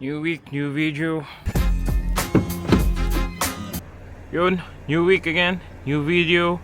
New week, new video. Yun, new week again, new video.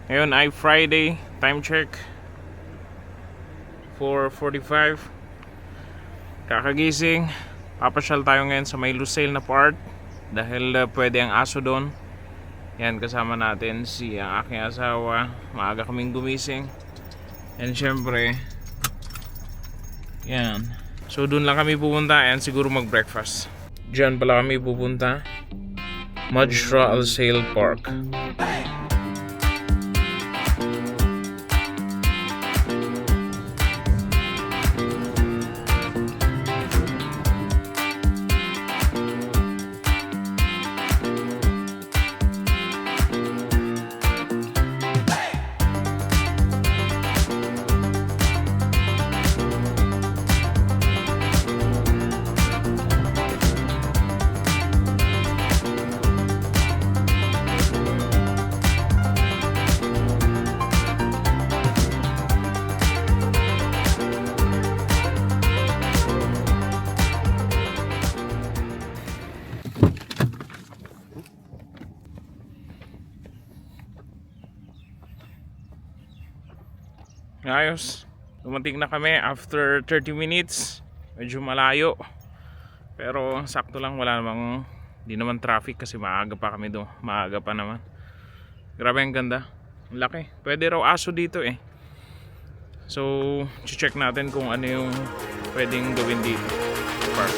Ngayon ay Friday, time check 4:45. Kakagising. Papasyal tayo ngayon sa may Lucille na part dahil pwede ang aso doon. Yan, kasama natin si ang aking asawa. Maaga kaming gumising. And syempre, yan. So doon lang kami pupunta and siguro mag-breakfast. Diyan pala kami pupunta. Majra Al Sail Park. Ayos, dumating na kami after 30 minutes. Medyo malayo, pero sakto lang, wala namang, di naman traffic kasi maaga pa kami doon. Maaga pa naman. Grabe, ang ganda, ang laki. Pwede raw aso dito eh. So check natin kung ano yung pwedeng gawin dito sa park.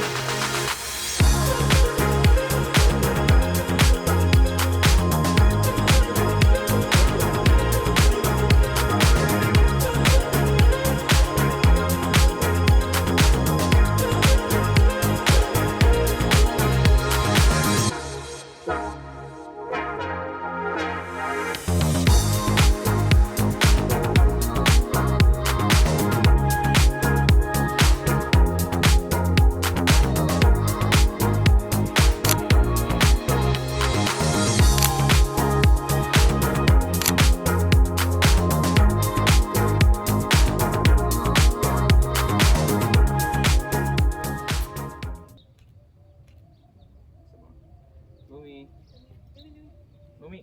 Lumi,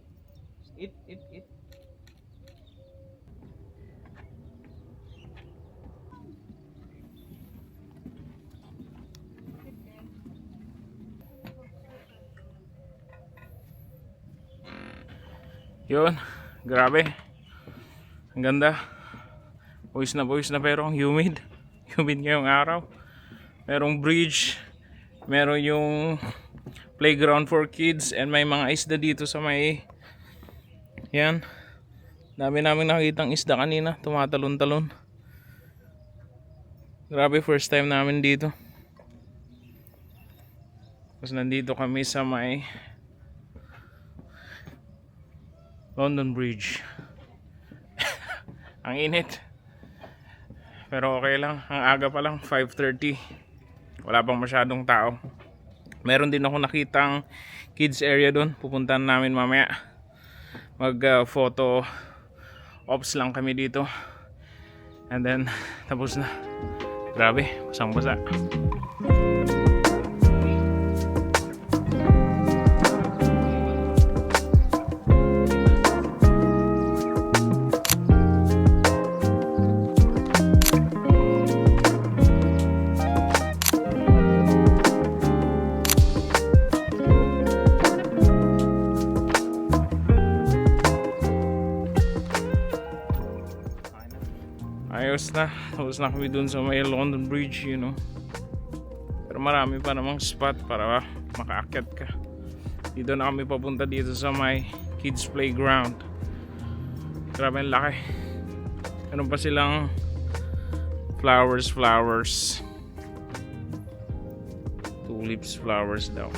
eat. Yun, grabe. Ang ganda. Pawis na pero ang humid. Humid ngayong araw. Merong bridge. Meron yung playground for kids and may mga isda dito sa may, yan, dami namin nakitang isda kanina, tumatalon-talon. Grabe, first time namin dito. Tapos nandito kami sa may London Bridge. Ang init, pero okay lang, ang aga pa lang, 5:30. Wala pang masyadong tao. Meron din ako nakitang kids area doon. Pupuntahan namin mamaya. Mag photo ops lang kami dito. And then tapos na. Grabe, basang-basa. Ayos na, tapos na kami dun sa may London Bridge, you know. Pero marami pa namang spot para makaakyat ka. Dito na kami papunta dito sa may kids playground. Grabe, ang laki. Meron pa silang flowers. Tulips flowers daw.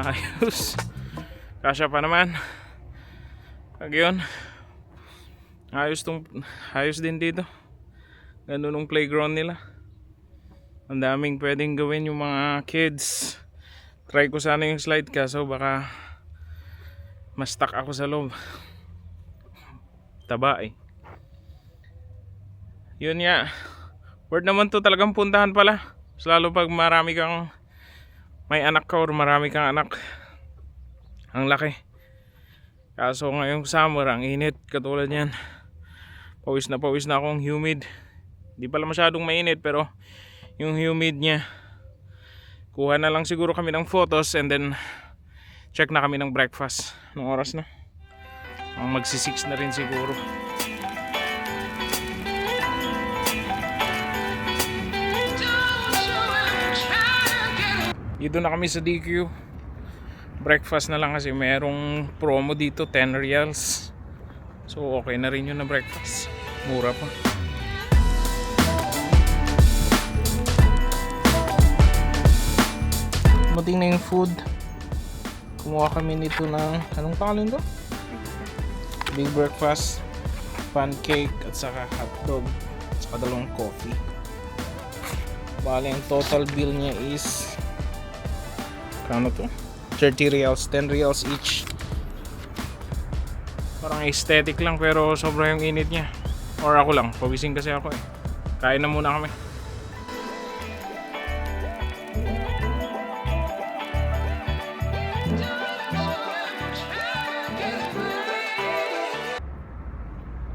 Ayos. Kasya pa naman. Pag yun, ayos din dito. Ganun yung playground nila. Ang daming pwedeng gawin yung mga kids. Try ko sana yung slide kaso baka ma-stuck ako sa loob. Taba eh. Yun nga. Worth naman to talagang puntahan pala. Lalo pag may anak ka or marami kang anak. Ang laki. Kaso ngayong summer, ang init katulad yan. Pawis na akong humid. Di pala masyadong mainit pero yung humid niya. Kuha na lang siguro kami ng photos and then check na kami ng breakfast. Anong oras na? Ang magsi-6 na rin siguro. Dito na kami sa DQ. Breakfast na lang kasi merong promo dito, 10 reals. So okay na rin yun na breakfast. Mura pa. Dumating na yung food. Kumuha kami nito ng anong pangalan to? Big breakfast, pancake at saka hotdog at saka dalawang coffee. Bale ang total bill niya is ano to? 30 reals, 10 reals each. Parang aesthetic lang pero sobra yung init niya. Or ako lang, pawising kasi ako eh. Kain na muna kami.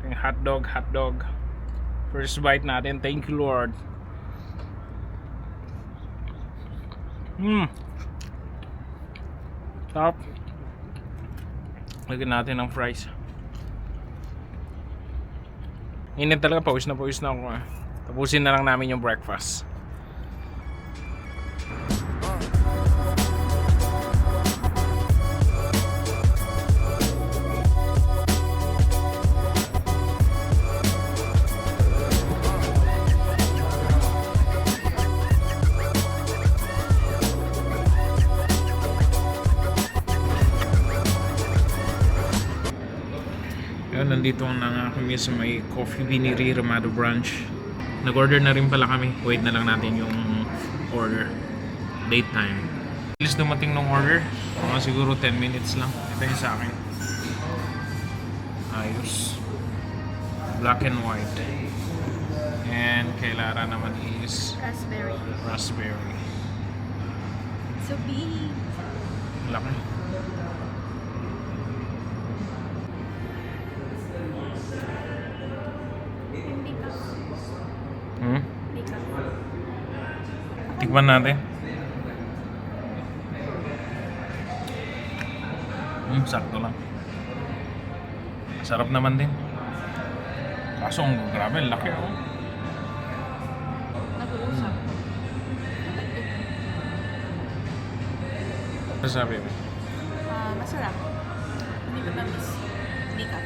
Yung hotdog. First bite natin, thank you Lord. Top. Lagyan natin ng fries. Init talaga, pawis na ako. Tapusin na lang namin yung breakfast. Nandito na nga kami sa may Coffee Biniri Ramado branch. Nag-order na rin pala kami. Wait na lang natin yung order. Date time. Alis dumating ng order. Mga siguro 10 minutes lang. Ito yung sa akin. Ayos. Black and white. And kay Lara naman is raspberry. So big. Laki. Tikman natin. Sakto lang. Sarap naman din. Kaso grabe, laki oh. Nag-uusap. Ano sabi mo? Masarap. Hindi ba tamis? Hindi ka.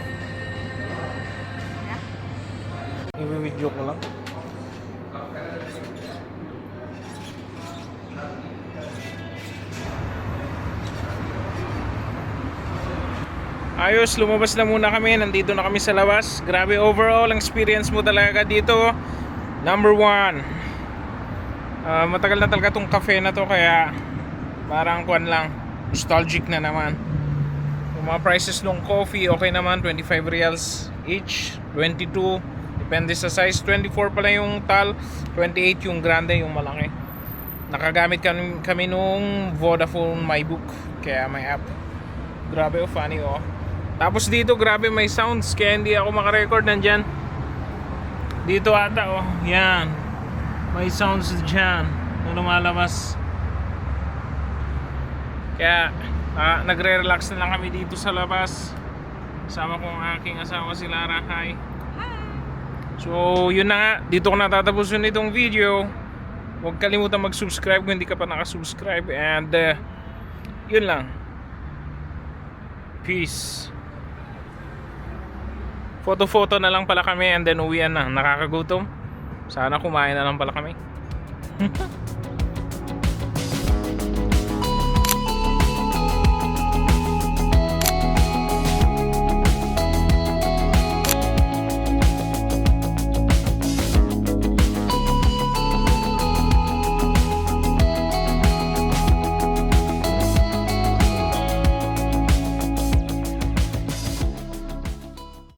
I-video ko lang. Ayos, lumabas na muna kami. Nandito na kami sa labas. Grabe, overall ang experience mo talaga dito. Number 1. Matagal na talaga tong cafe na to kaya parang kuwan lang, nostalgic na naman. Yung mga prices ng coffee okay naman, 25 reals each, 22 depende sa size, 24 pala yung tall, 28 yung grande, yung malaki. Nakagamit kami nung Vodafone MyBook kaya may app. Grabe oh, funny oh. Tapos dito grabe may sounds kaya hindi ako makarecord nandyan. Dito ata oh, yan. May sounds dyan na lumalabas. Kaya nagre-relax na lang kami dito sa labas. Kasama ko ang aking asawa si Lara. Hi. So yun na nga, dito ko natatapusin itong video. Huwag kalimutan mag-subscribe kung hindi ka pa nakasubscribe. And yun lang. Peace. Photo na lang pala kami and then uwian na. Nakakagutom. Sana kumain na lang pala kami.